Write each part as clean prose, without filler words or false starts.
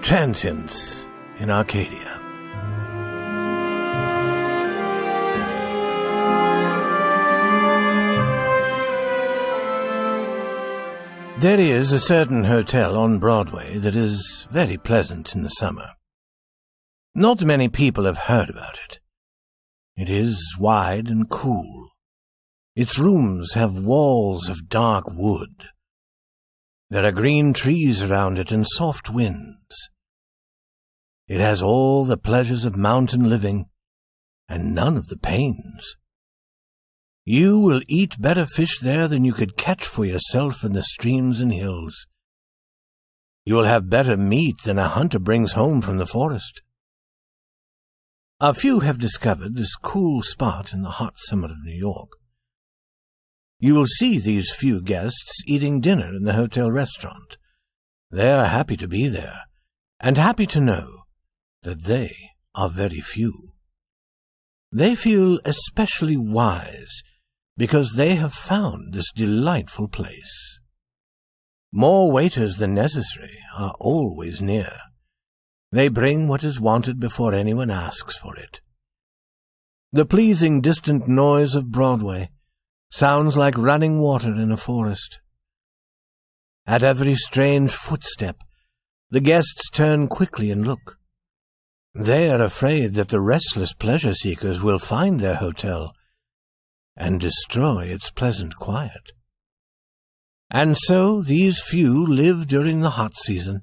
Transients in Arcadia. There is a certain hotel on Broadway that is very pleasant in the summer. Not many people have heard about it. It is wide and cool. Its rooms have walls of dark wood. There are green trees around it and soft winds. It has all the pleasures of mountain living and none of the pains. You will eat better fish there than you could catch for yourself in the streams and hills. You will have better meat than a hunter brings home from the forest. A few have discovered this cool spot in the hot summit of New York. You will see these few guests eating dinner in the hotel restaurant. They are happy to be there, and happy to know that they are very few. They feel especially wise because they have found this delightful place. More waiters than necessary are always near. They bring what is wanted before anyone asks for it. The pleasing distant noise of Broadway sounds like running water in a forest. At every strange footstep, the guests turn quickly and look. They are afraid that the restless pleasure-seekers will find their hotel and destroy its pleasant quiet. And so these few live during the hot season.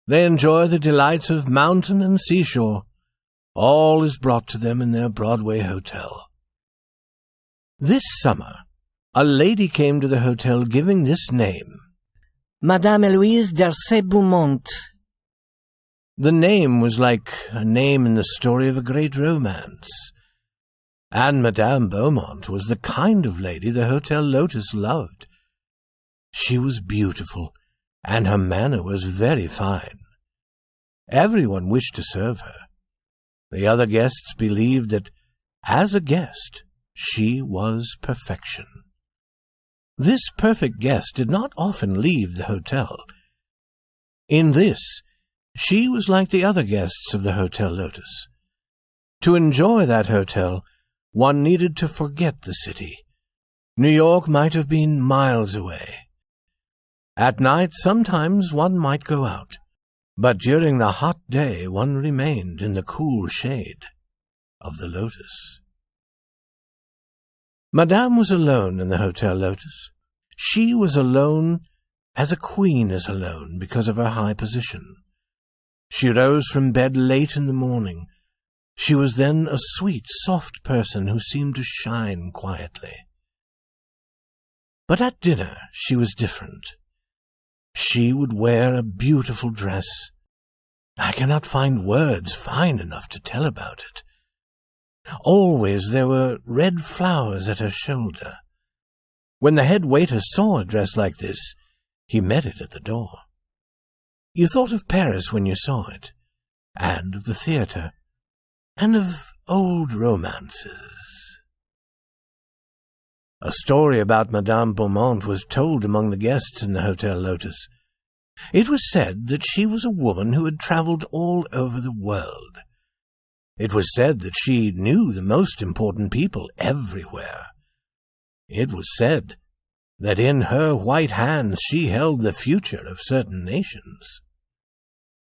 They enjoy the delights of mountain and seashore. All is brought to them in their Broadway hotel. This summer, a lady came to the hotel giving this name: Madame Eloise d'Arcey Beaumont. The name was like a name in the story of a great romance. And Madame Beaumont was the kind of lady the Hotel Lotus loved. She was beautiful, and her manner was very fine. Everyone wished to serve her. The other guests believed that, as a guest, she was perfection. This perfect guest did not often leave the hotel. In this, she was like the other guests of the Hotel Lotus. To enjoy that hotel, one needed to forget the city. New York might have been miles away. At night, sometimes one might go out, but during the hot day one remained in the cool shade of the Lotus. Madame was alone in the Hotel Lotus. She was alone as a queen is alone because of her high position. She rose from bed late in the morning. She was then a sweet, soft person who seemed to shine quietly. But at dinner she was different. She would wear a beautiful dress. I cannot find words fine enough to tell about it. Always there were red flowers at her shoulder. When the head waiter saw a dress like this, he met it at the door. You thought of Paris when you saw it, and of the theatre, and of old romances. A story about Madame Beaumont was told among the guests in the Hotel Lotus. It was said that she was a woman who had travelled all over the world. It was said that she knew the most important people everywhere. It was said that in her white hands she held the future of certain nations.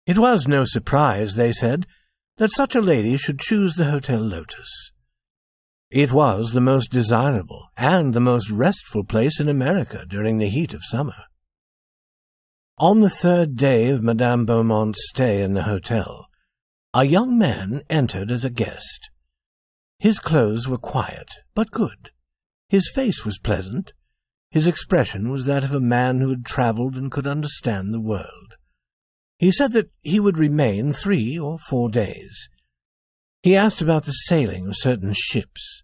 It was no surprise, they said, that such a lady should choose the Hotel Lotus. It was the most desirable and the most restful place in America during the heat of summer. On the third day of Madame Beaumont's stay in the hotel, a young man entered as a guest. His clothes were quiet, but good. His face was pleasant. His expression was that of a man who had travelled and could understand the world. He said that he would remain 3 or 4 days. He asked about the sailing of certain ships.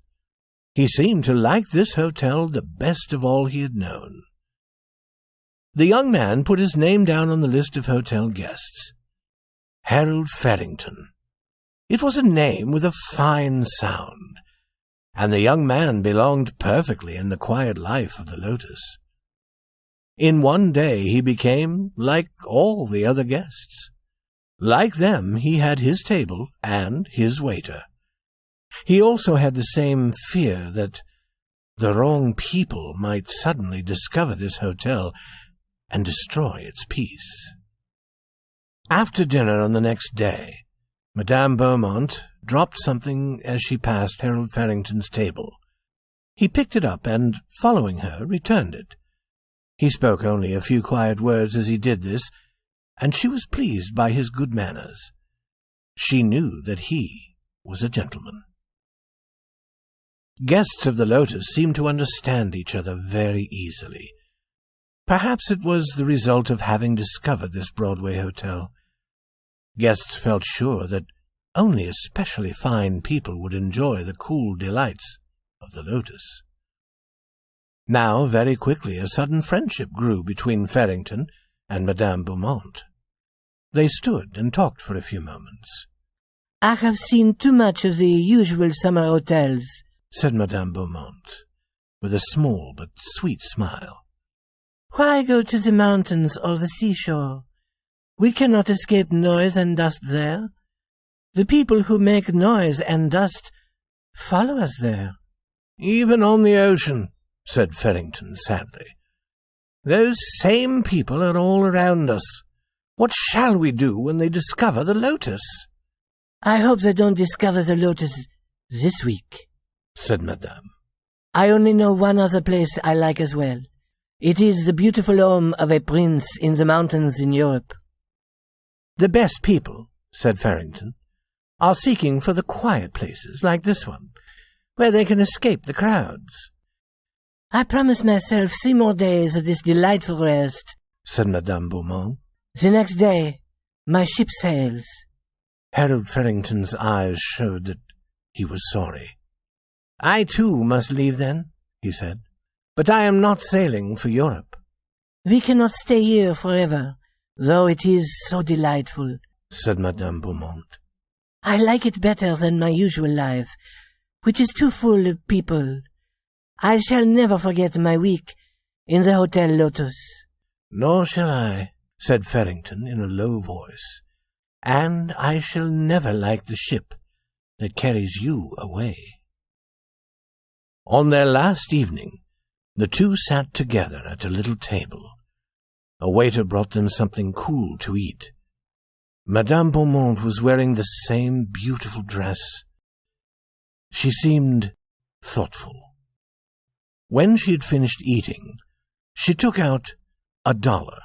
He seemed to like this hotel the best of all he had known. The young man put his name down on the list of hotel guests. Harold Farrington. It was a name with a fine sound, and the young man belonged perfectly in the quiet life of the Lotus. In one day he became like all the other guests. Like them, he had his table and his waiter. He also had the same fear that the wrong people might suddenly discover this hotel and destroy its peace. After dinner on the next day, Madame Beaumont dropped something as she passed Harold Farrington's table. He picked it up and, following her, returned it. He spoke only a few quiet words as he did this, and she was pleased by his good manners. She knew that he was a gentleman. Guests of the Lotus seemed to understand each other very easily. Perhaps it was the result of having discovered this Broadway hotel. Guests felt sure that only especially fine people would enjoy the cool delights of the Lotus. Now, very quickly, a sudden friendship grew between Farrington and Madame Beaumont. They stood and talked for a few moments. "I have seen too much of the usual summer hotels," said Madame Beaumont, with a small but sweet smile. "Why go to the mountains or the seashore? We cannot escape noise and dust there. The people who make noise and dust follow us there." "Even on the ocean," said Farrington sadly. "Those same people are all around us. What shall we do when they discover the Lotus?" "I hope they don't discover the Lotus this week," said Madame. "I only know one other place I like as well. It is the beautiful home of a prince in the mountains in Europe." "The best people," said Farrington, "are seeking for the quiet places like this one, where they can escape the crowds." "I promise myself 3 more days of this delightful rest," said Madame Beaumont. "The next day, my ship sails." Harold Farrington's eyes showed that he was sorry. "I, too, must leave then," he said. "But I am not sailing for Europe." "We cannot stay here forever, though it is so delightful," said Madame Beaumont. "I like it better than my usual life, which is too full of people. I shall never forget my week in the Hotel Lotus." "Nor shall I," said Farrington in a low voice. "And I shall never like the ship that carries you away." On their last evening, the two sat together at a little table. A waiter brought them something cool to eat. Madame Beaumont was wearing the same beautiful dress. She seemed thoughtful. When she had finished eating, she took out $1.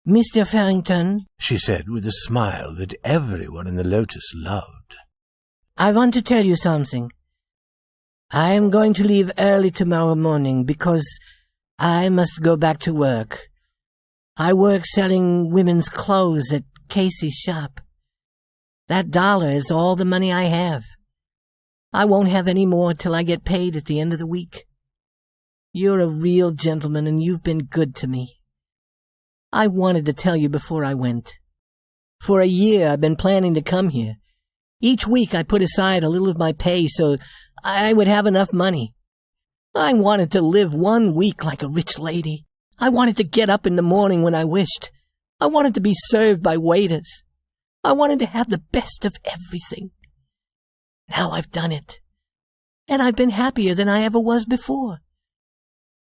"Mr. Farrington," she said with a smile that everyone in the Lotus loved, "I want to tell you something. I am going to leave early tomorrow morning because I must go back to work. I work selling women's clothes at Casey's shop. That $1 is all the money I have. I won't have any more till I get paid at the end of the week. You're a real gentleman, and you've been good to me. I wanted to tell you before I went. For a year I've been planning to come here. Each week I put aside a little of my pay so I would have enough money. I wanted to live 1 week like a rich lady. I wanted to get up in the morning when I wished. I wanted to be served by waiters. I wanted to have the best of everything. Now I've done it, and I've been happier than I ever was before.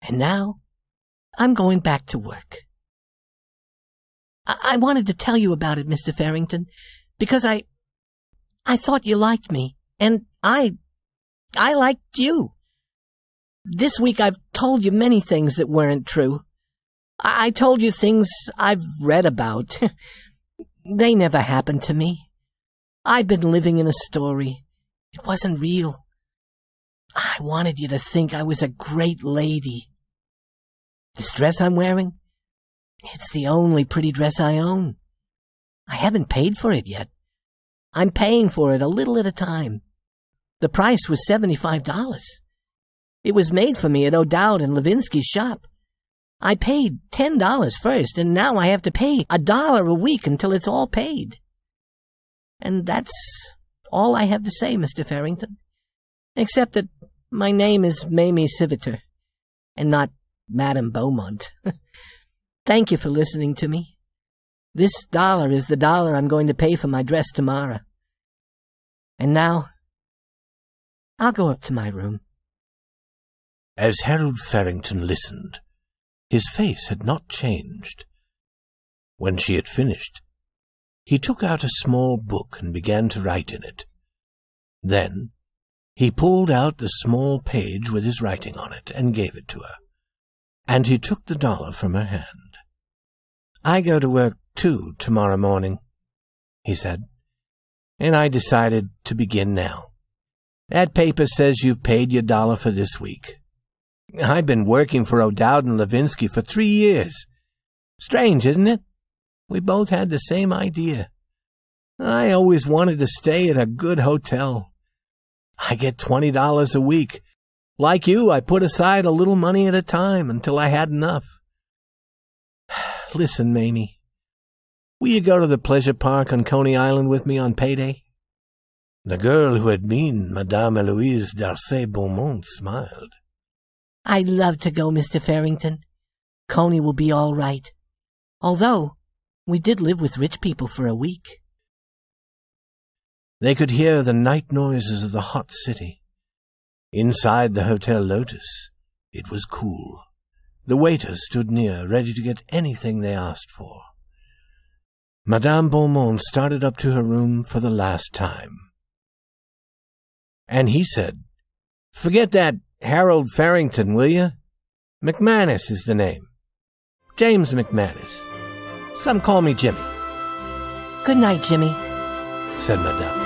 And now I'm going back to work. I wanted to tell you about it, Mr. Farrington, because I thought you liked me, and I liked you. This week I've told you many things that weren't true. I told you things I've read about. They never happened to me. I've been living in a story. It wasn't real. I wanted you to think I was a great lady. This dress I'm wearing, it's the only pretty dress I own. I haven't paid for it yet. I'm paying for it a little at a time. The price was $75. It was made for me at O'Dowd and Levinsky's shop. I paid $10 first, and now I have to pay $1 a week until it's all paid. And that's all I have to say, Mr. Farrington, except that my name is Mamie Siviter, and not Madame Beaumont. Thank you for listening to me. This dollar is the dollar I'm going to pay for my dress tomorrow. And now, I'll go up to my room. As Harold Farrington listened, his face had not changed. When she had finished, he took out a small book and began to write in it. Then he pulled out the small page with his writing on it and gave it to her, and he took the dollar from her hand. "I go to work, too, tomorrow morning," he said, "and I decided to begin now. That paper says you've paid your dollar for this week. I've been working for O'Dowd and Levinsky for 3 years. Strange, isn't it? We both had the same idea. I always wanted to stay at a good hotel. I get $20 a week. Like you, I put aside a little money at a time until I had enough. Listen, Mamie, will you go to the pleasure park on Coney Island with me on payday?" The girl who had been Madame Eloise Darcy Beaumont smiled. "I'd love to go, Mr. Farrington. Coney will be all right. Although, we did live with rich people for a week." They could hear the night noises of the hot city. Inside the Hotel Lotus, it was cool. The waiters stood near, ready to get anything they asked for. Madame Beaumont started up to her room for the last time. And he said, "Forget that Harold Farrington, will you? McManus is the name. James McManus. Some call me Jimmy." "Good night, Jimmy," said Madame.